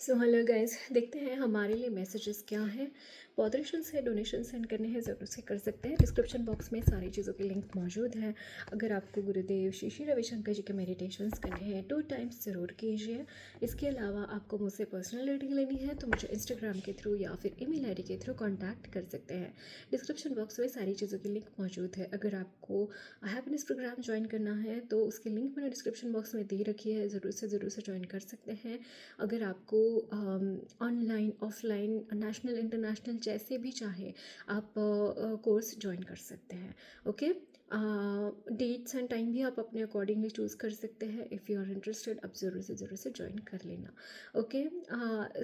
So hello guys, देखते हैं हमारे लिए मैसेजेस क्या हैं। मॉडरेशन से डोनेशन सेंड करने हैं ज़रूर से कर सकते हैं। डिस्क्रिप्शन बॉक्स में सारी चीज़ों की लिंक मौजूद है। अगर आपको गुरुदेव श्री श्री रविशंकर जी के मेडिटेशंस करने हैं 2 टाइम्स ज़रूर कीजिए। इसके अलावा आपको मुझसे पर्सनल रीडिंग लेनी है तो मुझे इंस्टाग्राम के थ्रू या फिर ईमेल आईडी के थ्रू कॉन्टैक्ट कर सकते हैं। डिस्क्रिप्शन बॉक्स में सारी चीज़ों की लिंक मौजूद है। अगर आपको हैप्पीनेस प्रोग्राम ज्वाइन करना है तो उसकी लिंक मैंने डिस्क्रिप्शन बॉक्स में दे रखी है, ज़रूर से ज्वाइन कर सकते हैं। अगर आपको ऑनलाइन ऑफलाइन नेशनल इंटरनेशनल जैसे भी चाहे आप कोर्स ज्वाइन कर सकते हैं। ओके, डेट्स एंड टाइम भी आप अपने अकॉर्डिंगली चूज़ कर सकते हैं। इफ़ यू आर इंटरेस्टेड आप ज़रूर से ज्वाइन कर लेना। ओके,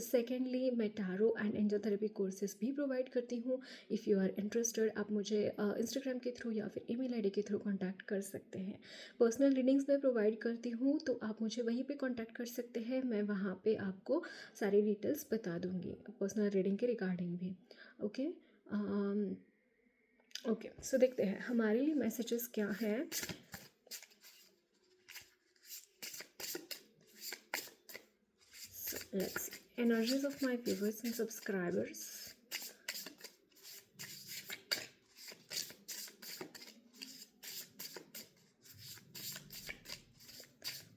सेकेंडली मैं tarot and angel therapy courses भी प्रोवाइड करती हूँ। इफ़ यू आर इंटरेस्टेड आप मुझे इंस्टाग्राम के थ्रू या फिर ईमेल आईडी के थ्रू कांटेक्ट कर सकते हैं। पर्सनल रीडिंग्स मैं प्रोवाइड करती हूँ तो आप मुझे वहीं पे कांटेक्ट कर सकते हैं। मैं वहाँ पे आपको सारी डिटेल्स बता दूँगी पर्सनल रीडिंग के रिगार्डिंग भी। ओके, ओके, सो देखते हैं हमारे लिए मैसेजेस क्या हैं। Let's C energies of my viewers and subscribers.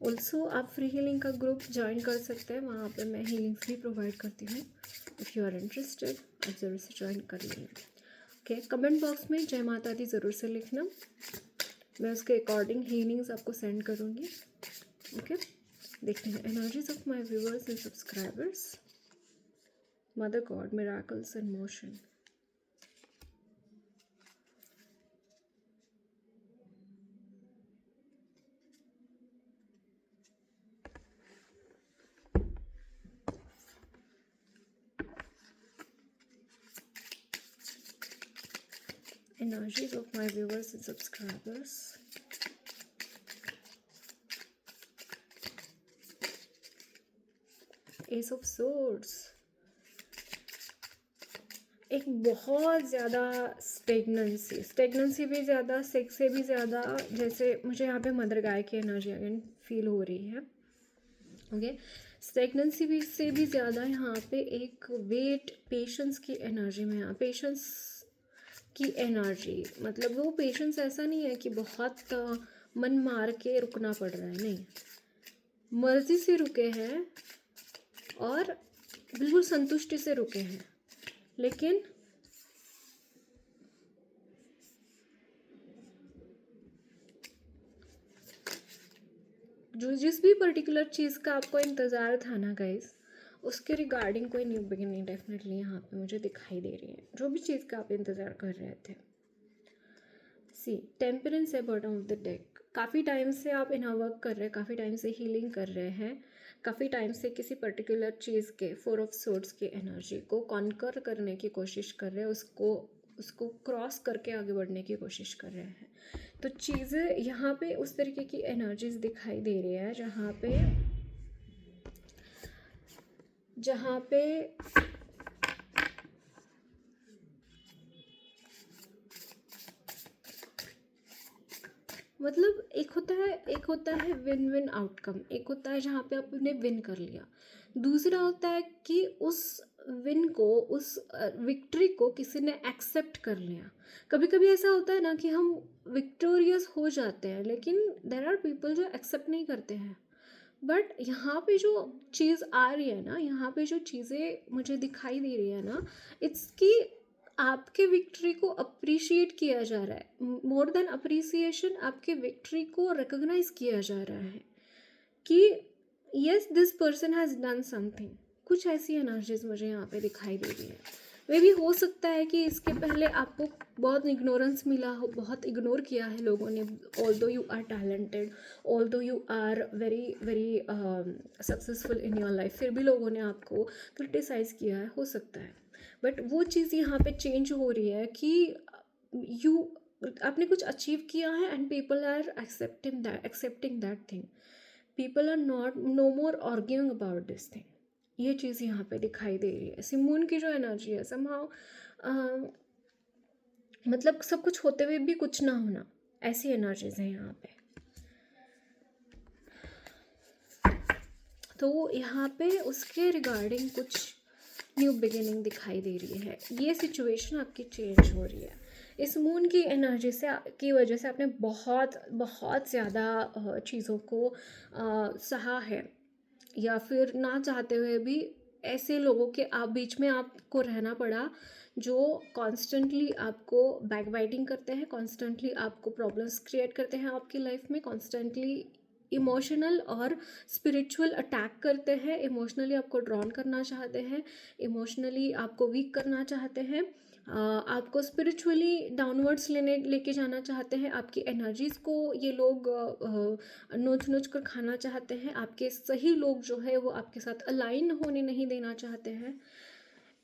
Also आप फ्री हीलिंग का ग्रुप ज्वाइन कर सकते हैं, वहाँ पे मैं हीलिंग्स भी प्रोवाइड करती हूँ। इफ़ यू आर इंटरेस्टेड आप ज़रूर से ज्वाइन कर लेंगे। ओके, कमेंट बॉक्स में जय माता दी ज़रूर से लिखना, मैं उसके अकॉर्डिंग हीलिंग्स आपको सेंड करूँगी। ओके, देखते हैं energies of my viewers and subscribers. Mother God, miracles in motion. Energies of my viewers and subscribers. Ace of Swords. एक बहुत ज़्यादा स्टेगनेंसी भी ज़्यादा, सेक्स से भी ज़्यादा, जैसे मुझे यहाँ पे मदर गाय की एनर्जी अगेन फील हो रही है। ओके, स्टेगनेंसी भी से भी ज़्यादा यहाँ पे एक वेट, पेशेंस की एनर्जी में, यहाँ पेशेंस की एनर्जी, मतलब वो पेशेंस ऐसा नहीं है कि बहुत मन मार के रुकना पड़ रहा है, नहीं, मर्जी से रुके हैं और बिल्कुल संतुष्टि से रुके हैं। लेकिन जो जिस भी पर्टिकुलर चीज़ का आपको इंतज़ार था ना गाइस, उसके रिगार्डिंग कोई न्यू बिगिनिंग डेफिनेटली यहाँ पे मुझे दिखाई दे रही है। जो भी चीज़ का आप इंतज़ार कर रहे थे। सी टेम्परेंस है बॉटम ऑफ द डेक। काफ़ी टाइम से आप इनर वर्क कर रहे हैं, काफ़ी टाइम से हीलिंग कर रहे हैं, काफ़ी टाइम से किसी पर्टिकुलर चीज़ के 4 ऑफ सोर्ड्स की एनर्जी को कॉन्कर करने की कोशिश कर रहे हैं, उसको क्रॉस करके आगे बढ़ने की कोशिश कर रहे हैं। तो चीज़ें यहाँ पे उस तरीके की एनर्जीज दिखाई दे रही है जहाँ पे मतलब एक होता है विन विन आउटकम, एक होता है जहाँ पे आपने विन कर लिया, दूसरा होता है कि उस विन को, उस विक्ट्री को किसी ने एक्सेप्ट कर लिया। कभी कभी ऐसा होता है ना कि हम विक्टोरियस हो जाते हैं लेकिन देर आर पीपल जो एक्सेप्ट नहीं करते हैं। बट यहाँ पे जो चीज़ आ रही है ना, यहाँ पे जो चीज़ें मुझे दिखाई दे रही है ना, इट्स कि आपके विक्ट्री को अप्रिशिएट किया जा रहा है। मोर देन अप्रिसिएशन, आपके विक्ट्री को रिकॉग्नाइज किया जा रहा है कि yes this person has done something. कुछ ऐसी एनर्जीज मुझे यहाँ पे दिखाई दे रही है। वे भी हो सकता है कि इसके पहले आपको बहुत इग्नोरेंस मिला हो, बहुत इग्नोर किया है लोगों ने। Although you are talented, although you are very very successful in your life, फिर भी लोगों ने आपको क्रिटिसाइज़ किया है, हो सकता है। बट वो चीज़ यहाँ पे चेंज हो रही है कि यू आपने कुछ अचीव किया है and people are accepting that thing. People are not no more arguing about this thing. ये चीज़ यहाँ पे दिखाई दे रही है। सिमून की जो एनर्जी है समहाउ, मतलब सब कुछ होते हुए भी कुछ ना होना, ऐसी एनर्जीज हैं यहाँ पे। तो यहाँ पे उसके रिगार्डिंग कुछ न्यू बिगिनिंग दिखाई दे रही है। ये सिचुएशन आपकी चेंज हो रही है। इस मून की एनर्जी से की वजह से आपने बहुत बहुत ज़्यादा चीज़ों को सहा है, या फिर ना चाहते हुए भी ऐसे लोगों के आप बीच में आपको रहना पड़ा जो कॉन्स्टेंटली आपको बैक बाइटिंग करते हैं, कॉन्स्टेंटली आपको प्रॉब्लम्स क्रिएट करते हैं आपकी लाइफ में, कॉन्स्टेंटली इमोशनल और स्पिरिचुअल अटैक करते हैं, इमोशनली आपको ड्रॉन करना चाहते हैं, इमोशनली आपको वीक करना चाहते हैं, आपको स्पिरिचुअली डाउनवर्ड्स लेके जाना चाहते हैं, आपकी एनर्जीज़ को ये लोग नोच नोच कर खाना चाहते हैं, आपके सही लोग जो है वो आपके साथ अलाइन होने नहीं देना चाहते हैं।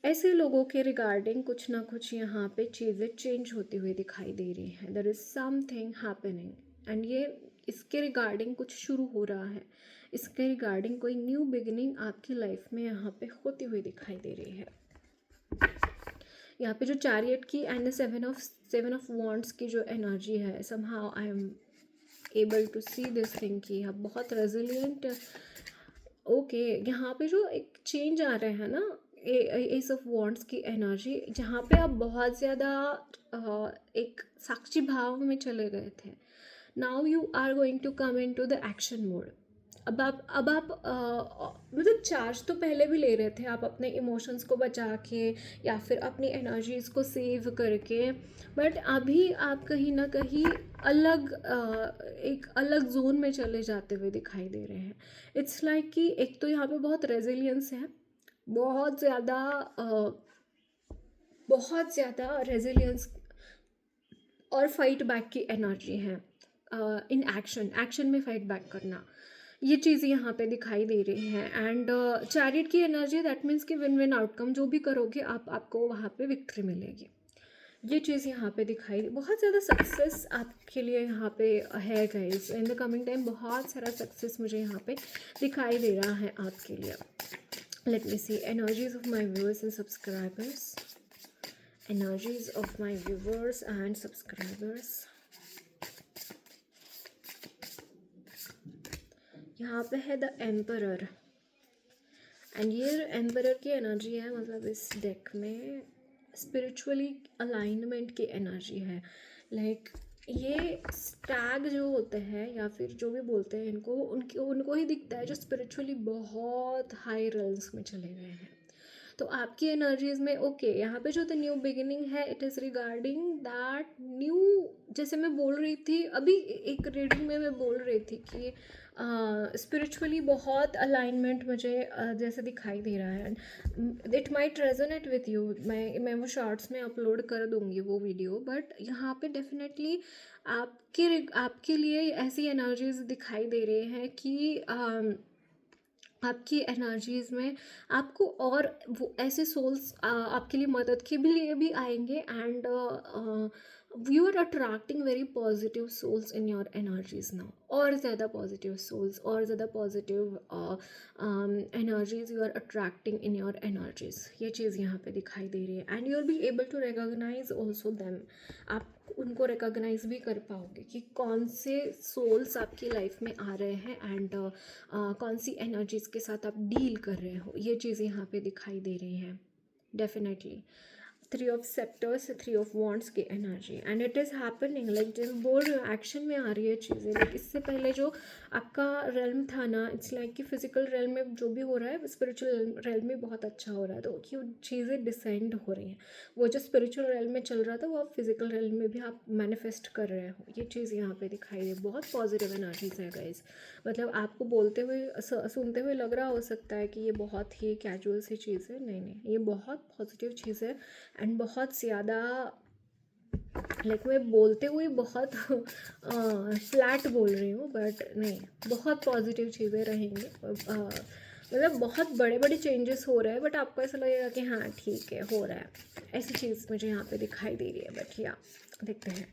ऐसे लोगों के रिगार्डिंग कुछ ना कुछ यहाँ पे चीज़ें चेंज होती हुई दिखाई दे रही हैं। There is something happening, and ये इसके रिगार्डिंग कुछ शुरू हो रहा है, इसके रिगार्डिंग कोई न्यू बिगिनिंग आपकी लाइफ में यहाँ पे होती हुई दिखाई दे रही है। यहाँ पे जो चैरियट की एंड सेवन ऑफ वॉन्ड्स की जो एनर्जी है, somehow I am able to see this thing कि आप बहुत रेजिलियंट। ओके, यहाँ पे जो एक चेंज आ रहा है ना, एस ऑफ वॉन्ड्स की एनर्जी, जहाँ पे आप बहुत ज़्यादा एक साक्षी भाव में चले गए थे। Now you are going to come in to the action mode. अब आप मतलब चार्ज तो पहले भी ले रहे थे आप अपने इमोशंस को बचा के या फिर अपनी एनर्जीज़ को सेव करके, बट अभी आप कहीं ना कहीं एक अलग जोन में चले जाते हुए दिखाई दे रहे हैं। इट्स लाइक कि एक तो यहाँ पे बहुत रेजिलियंस है, बहुत ज़्यादा रेजिलियंस और फाइट बैक की एनर्जी है, इन एक्शन में फाइट बैक करना, ये चीज़ यहाँ पे दिखाई दे रही है। एंड चैरिट की एनर्जी, दैट मीन्स कि विन विन आउटकम, जो भी करोगे आपको वहाँ पे विक्ट्री मिलेगी, ये चीज़ यहाँ पे दिखाई, बहुत ज़्यादा सक्सेस आपके लिए यहाँ पे है guys. In the coming time बहुत सारा सक्सेस मुझे यहाँ पे दिखाई दे रहा है आपके लिए। Let me see energies of my viewers and subscribers, energies of my viewers and subscribers. यहाँ पे है द एम्परर, एंड ये एम्परर की एनर्जी है, मतलब इस डेक में स्पिरिचुअली अलाइनमेंट की एनर्जी है। लाइक ये स्टैग जो होते हैं या फिर जो भी बोलते हैं इनको, उनको ही दिखता है जो स्पिरिचुअली बहुत हाई रेल्स में चले गए हैं। तो आपकी एनर्जीज़ में ओके, यहाँ पे जो द न्यू बिगिनिंग है, it is regarding that new, जैसे मैं बोल रही थी अभी एक रीडिंग में, मैं बोल रही थी कि स्पिरिचुअली बहुत अलाइनमेंट मुझे जैसे दिखाई दे रहा है। It might resonate with you, मैं वो शॉर्ट्स में अपलोड कर दूँगी वो वीडियो, बट यहाँ पे डेफिनेटली आपके लिए ऐसी एनर्जीज दिखाई दे रही हैं कि आपकी एनर्जीज़ में आपको और वो ऐसे सोल्स आपके लिए मदद के भी लिए भी आएंगे, and you are attracting very positive souls in your energies now, और ज़्यादा पॉजिटिव सोल्स और ज़्यादा positive energies you are attracting in your energies, ये चीज़ यहाँ पे दिखाई दे रही है। And you are be able to recognise also them, आप उनको रिकॉग्नाइज भी कर पाओगे कि कौन से सोल्स आपकी लाइफ में आ रहे हैं, एंड कौन सी एनर्जीज़ के साथ आप डील कर रहे हो, ये चीज़ यहाँ पे दिखाई दे रही है डेफिनेटली। 3 ऑफ सेप्टर्स, 3 ऑफ वॉन्ड्स की energy, and it is happening, like जैसे बोल रही हूँ एक्शन में आ रही है चीज़ें। लाइक इससे पहले जो आपका रेल्म था ना, इट्स लाइक कि फिजिकल रेल्म में जो भी हो रहा है स्पिरिचुअल रेल्म में बहुत अच्छा हो रहा है, तो क्यों चीज़ें डिसेंड हो रही हैं, वो जो स्पिरिचुअल रेल्म में चल रहा था वो आप फिजिकल रेल्म में भी आप मैनिफेस्ट कर रहे हो, ये चीज़ यहाँ पे दिखाई दे। बहुत पॉजिटिव एनर्जीज है गाइज, मतलब आपको बोलते हुए सुनते हुए लग रहा हो सकता है कि ये बहुत ही कैजुअल सी चीज़ है, नहीं, ये बहुत पॉजिटिव चीज़ है, एंड बहुत ज़्यादा लाइक मैं बोलते हुए बहुत फ्लैट बोल रही हूँ, बट नहीं, बहुत पॉजिटिव चीज़ें रहेंगी। मतलब बहुत बड़े बड़े चेंजेस हो रहे हैं, बट आपको ऐसा लगेगा कि हाँ ठीक है हो रहा है, ऐसी चीज़ मुझे यहाँ पे दिखाई दे रही है। बट या देखते हैं,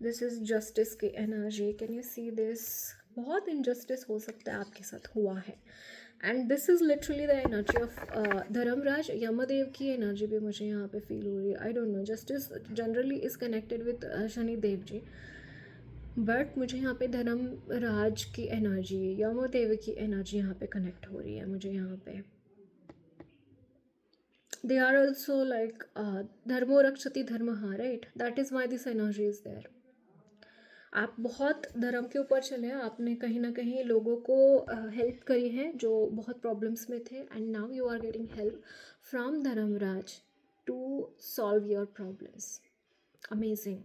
दिस इज़ जस्टिस की energy, can you see this? बहुत इनजस्टिस हो सकता है आपके साथ हुआ है, and this is literally the energy of Dharmaraj, Yamdev की एनर्जी भी मुझे यहाँ पे फील हो रही है। I don't know, justice generally is connected with Shanidev ji, but मुझे यहाँ पे धर्मराज की एनर्जी, यमदेव की एनर्जी यहाँ पे कनेक्ट हो रही है मुझे यहाँ पे। दे आर ऑल्सो लाइक धर्मो रक्षति धर्मः, right? That is why this energy is there. आप बहुत धर्म के ऊपर चले हैं, आपने कहीं ना कहीं लोगों को हेल्प करी है जो बहुत प्रॉब्लम्स में थे, and now you are getting help from Dharmraj to solve your problems. Amazing.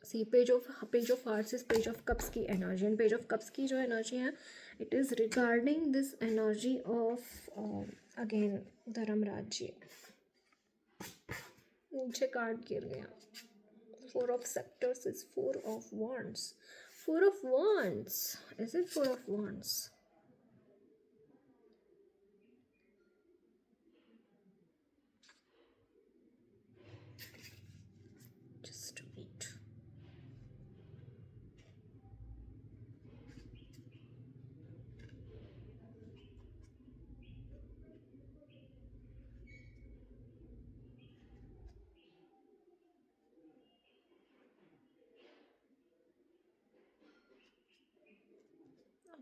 See page of hearts is page of cups की energy, and page of cups की जो एनर्जी है it is regarding this energy of again Dharmraj ji. नीचे card गिर गया। Four of Scepters is Four of Wands. Four of Wands. Is it Four of Wands? Just wait.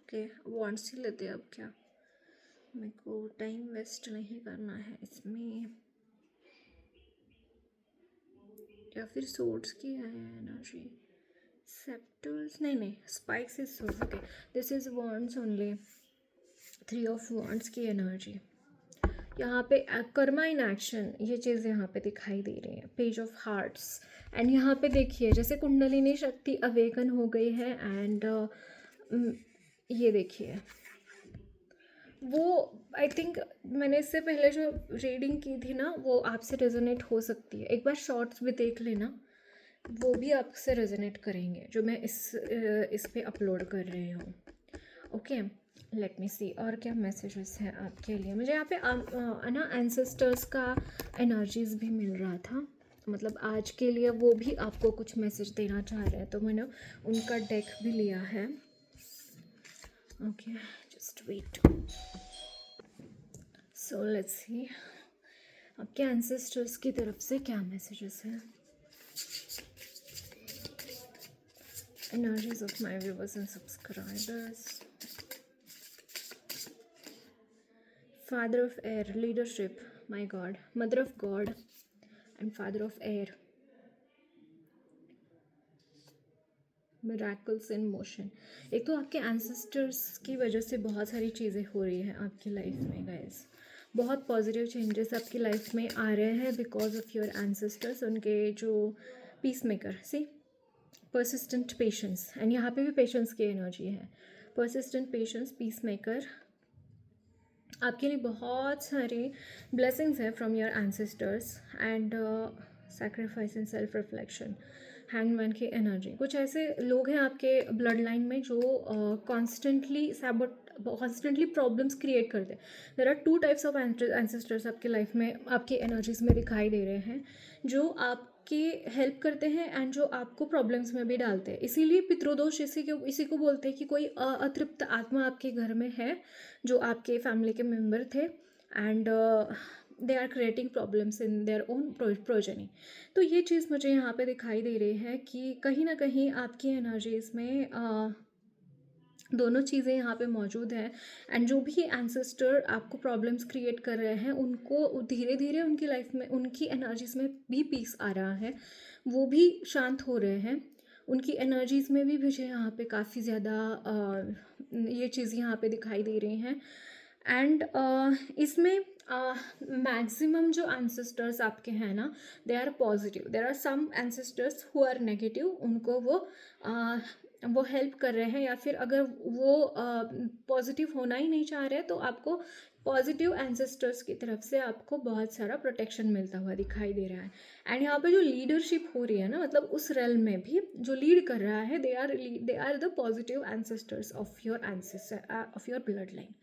Okay, wants ही लेते हैं अब क्या, मेरे को टाइम वेस्ट नहीं करना है इसमें। या फिर सोर्ड्स की है एनर्जी। सेप्टर्स नहीं, spikes is swords. Okay, this is wands only. Three of wands की एनर्जी यहाँ पे कर्मा इन एक्शन, ये चीज़ यहाँ पे दिखाई दे रही है। पेज ऑफ हार्ट्स, एंड यहाँ पे देखिए जैसे कुंडलिनी शक्ति अवेकन हो गई है, एंड ये देखिए वो आई थिंक मैंने इससे पहले जो रीडिंग की थी ना वो आपसे रेजोनेट हो सकती है। एक बार शॉर्ट्स भी देख लेना, वो भी आपसे रेजोनेट करेंगे जो मैं इस पे अपलोड कर रही हूँ। ओके, लेट मी सी और क्या मैसेजेस हैं आपके लिए। मुझे यहाँ पे ना एंसेस्टर्स का एनर्जीज भी मिल रहा था, मतलब आज के लिए वो भी आपको कुछ मैसेज देना चाह रहे हैं, तो मैंने उनका डेक भी लिया है। Okay, just wait. So let's see आपके एंसेस्टर्स की तरफ से क्या मैसेजेस हैं। Energies of my viewers and subscribers. Father of air, leadership, my God. Mother of God and Father of air. Miracles in motion. एक तो आपके ancestors की वजह से बहुत सारी चीज़ें हो रही हैं आपकी लाइफ में गाइस। बहुत पॉजिटिव चेंजेस आपकी लाइफ में आ रहे हैं बिकॉज ऑफ योर एंसेस्टर्स। उनके जो peace maker, see persistent patience, and यहाँ पे भी पेशेंस की एनर्जी है। परसिस्टेंट पेशेंस, पीस मेकर, आपके लिए बहुत सारी ब्लेसिंग्स हैं from your ancestors, and sacrifice and self reflection. Hangman की एनर्जी, कुछ ऐसे लोग हैं आपके ब्लड लाइन में जो कॉन्स्टेंटली प्रॉब्लम्स क्रिएट करते हैं। There are two types of ancestors आपके लाइफ में, आपकी एनर्जीज में दिखाई दे रहे हैं, जो आपके हेल्प करते हैं एंड जो आपको प्रॉब्लम्स में भी डालते हैं। इसीलिए पितृदोष इसी को बोलते हैं कि कोई अतृप्त आत्मा आपके घर में है जो आपके फैमिली के मेम्बर थे, and they are creating problems in their own progeny. तो ये चीज़ मुझे यहाँ पे दिखाई दे रही है कि कहीं ना कहीं आपकी एनर्जीज में दोनों चीज़ें यहाँ पे मौजूद हैं, एंड जो भी एंसेस्टर आपको प्रॉब्लम्स क्रिएट कर रहे हैं उनको धीरे धीरे उनकी लाइफ में, उनकी एनर्जीज में भी पीस आ रहा है, वो भी शांत हो रहे हैं। उनकी एनर्जीज़ में भी मुझे यहाँ पे काफ़ी ज़्यादा ये चीज़ यहाँ पे दिखाई दे रही हैं, एंड इसमें मैक्सिमम जो एंसेस्टर्स आपके हैं ना, they are positive. There are some ancestors who are negative, उनको वो हेल्प कर रहे हैं, या फिर अगर वो पॉजिटिव होना ही नहीं चाह रहे तो आपको पॉजिटिव एंसेस्टर्स की तरफ से आपको बहुत सारा प्रोटेक्शन मिलता हुआ दिखाई दे रहा है। एंड यहाँ पे जो लीडरशिप हो रही है ना, मतलब उस रेल में भी जो लीड कर रहा है, they are the positive ancestors of your blood line.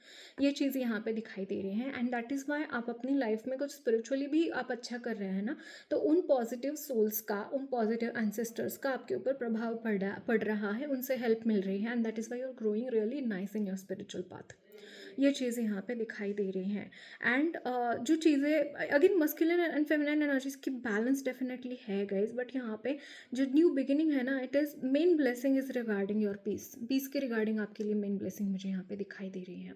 ये चीज़ यहाँ पे दिखाई दे रही है, एंड दैट इज़ वाई आप अपनी लाइफ में कुछ स्पिरिचुअली भी आप अच्छा कर रहे हैं ना, तो उन पॉजिटिव सोल्स का, उन पॉजिटिव एंसेस्टर्स का आपके ऊपर प्रभाव पड़ रहा है, उनसे हेल्प मिल रही है, and that is why you are growing really nice in your spiritual path. ये चीज़ें यहाँ पे दिखाई दे रही हैं। एंड जो चीज़ें again masculine and feminine energies की बैलेंस डेफिनेटली है गाइज, बट यहाँ पे जो न्यू बिगिनिंग है ना, it is main blessing is regarding your peace. Peace के रिगार्डिंग आपके लिए मेन ब्लेसिंग मुझे यहाँ पे दिखाई दे रही है।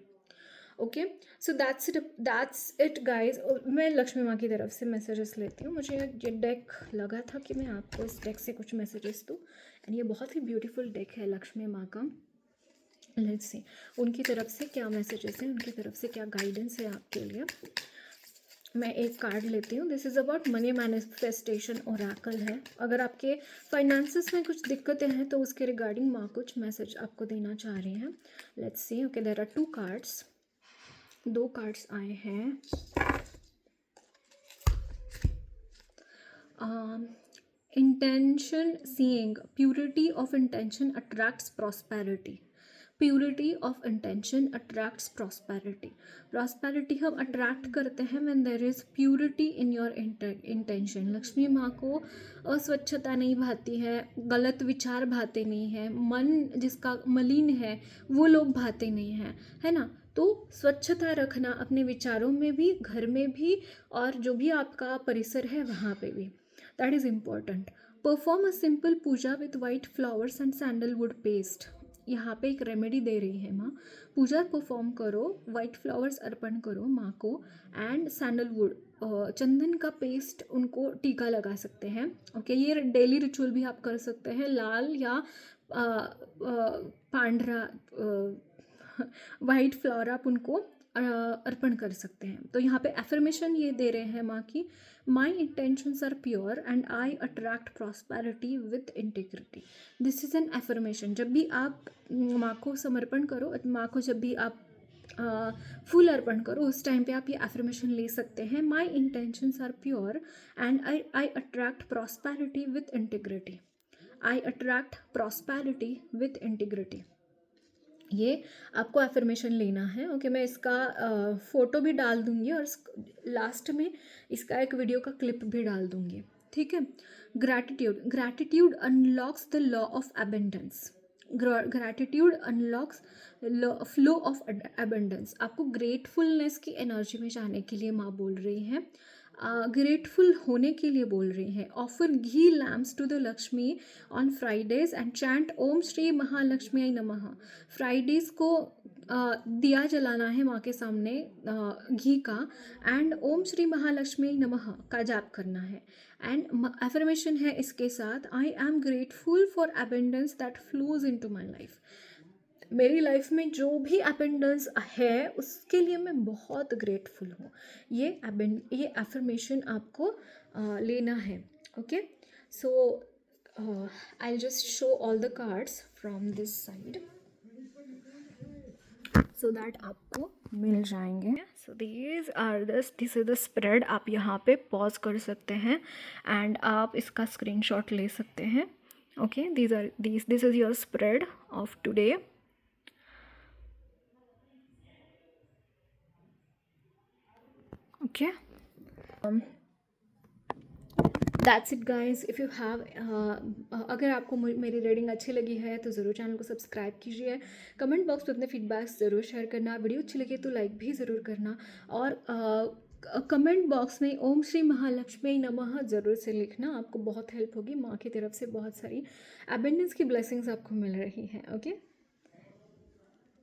Okay, so that's it guys. मैं लक्ष्मी माँ की तरफ से मैसेजेस लेती हूँ। मुझे ये डेक लगा था कि मैं आपको इस डेक से कुछ मैसेजेस दूँ, एंड ये बहुत ही ब्यूटीफुल डेक है लक्ष्मी माँ का। लेट्स सी उनकी तरफ से क्या मैसेजेस हैं, उनकी तरफ से क्या गाइडेंस है आपके लिए। मैं एक कार्ड लेती हूँ। This is about money manifestation Oracle है। अगर आपके फाइनेंसिस में कुछ दिक्कतें हैं तो उसके रिगार्डिंग माँ कुछ मैसेज आपको देना चाह रही हैं। Let's see. Okay, there are 2 cards. 2 cards आए हैं। Intention seeing, purity of intention attracts prosperity. Purity of intention attracts prosperity. Prosperity हम अट्रैक्ट करते हैं when there is purity in your intention. Lakshmi माँ को अस्वच्छता नहीं भाती है, गलत विचार भाते नहीं हैं, मन जिसका मलिन है वो लोग भाते नहीं हैं, है ना। तो स्वच्छता रखना अपने विचारों में भी, घर में भी, और जो भी आपका परिसर है वहाँ पे भी, that is important. Perform a simple puja with white flowers and sandalwood paste. यहाँ पे एक रेमेडी दे रही है माँ। पूजा परफॉर्म करो, वाइट फ्लावर्स अर्पण करो माँ को, एंड सैंडलवुड चंदन का पेस्ट उनको टीका लगा सकते हैं। ओके, ये डेली रिचुअल भी आप कर सकते हैं। लाल या पांढरा वाइट फ्लावर आप उनको अर्पण कर सकते हैं। तो यहाँ पे एफर्मेशन ये दे रहे हैं माँ की, my intentions are pure and I attract prosperity with integrity. This is an affirmation. जब भी आप माँ को समर्पण करो, माँ को जब भी आप फूल अर्पण करो, उस टाइम पे आप ये एफर्मेशन ले सकते हैं। My intentions are pure and I attract prosperity with integrity. I attract prosperity with integrity. ये आपको एफर्मेशन लेना है। ओके, मैं इसका फ़ोटो भी डाल दूँगी और लास्ट में इसका एक वीडियो का क्लिप भी डाल दूँगी, ठीक है। Gratitude, gratitude unlocks the law of abundance. Gratitude unlocks flow of abundance. आपको ग्रेटफुलनेस की एनर्जी में जाने के लिए माँ बोल रही हैं, ग्रेटफुल होने के लिए बोल रही हैं। Offer ghee lamps to the Lakshmi on Fridays and chant Om Shri Mahalakshmi namah. Fridays को दिया जलाना है माँ के सामने घी का, एंड ओम श्री महालक्ष्मी नमः का जाप करना है। एंड एफर्मेशन है इसके साथ, I am grateful for abundance that flows into my life. मेरी लाइफ में जो भी अबेंडेंस है उसके लिए मैं बहुत ग्रेटफुल हूँ। ये एफर्मेशन आपको लेना है। Okay, so I just show all the cards from this side so that आपको मिल जाएंगे। So this is the spread. आप यहाँ पे पॉज कर सकते हैं एंड आप इसका स्क्रीनशॉट ले सकते हैं। Okay, this is your spread of today. Okay, that's it guys. If you have अगर आपको मेरी रीडिंग अच्छी लगी है तो ज़रूर चैनल को सब्सक्राइब कीजिए। कमेंट बॉक्स में अपने फीडबैक्स ज़रूर शेयर करना। वीडियो अच्छी लगे तो लाइक भी ज़रूर करना, और कमेंट बॉक्स में ओम श्री महालक्ष्मी नमः ज़रूर से लिखना। आपको बहुत हेल्प होगी। माँ की तरफ से बहुत सारी अबेंडेंस की ब्लेसिंग्स आपको मिल रही हैं। ओके,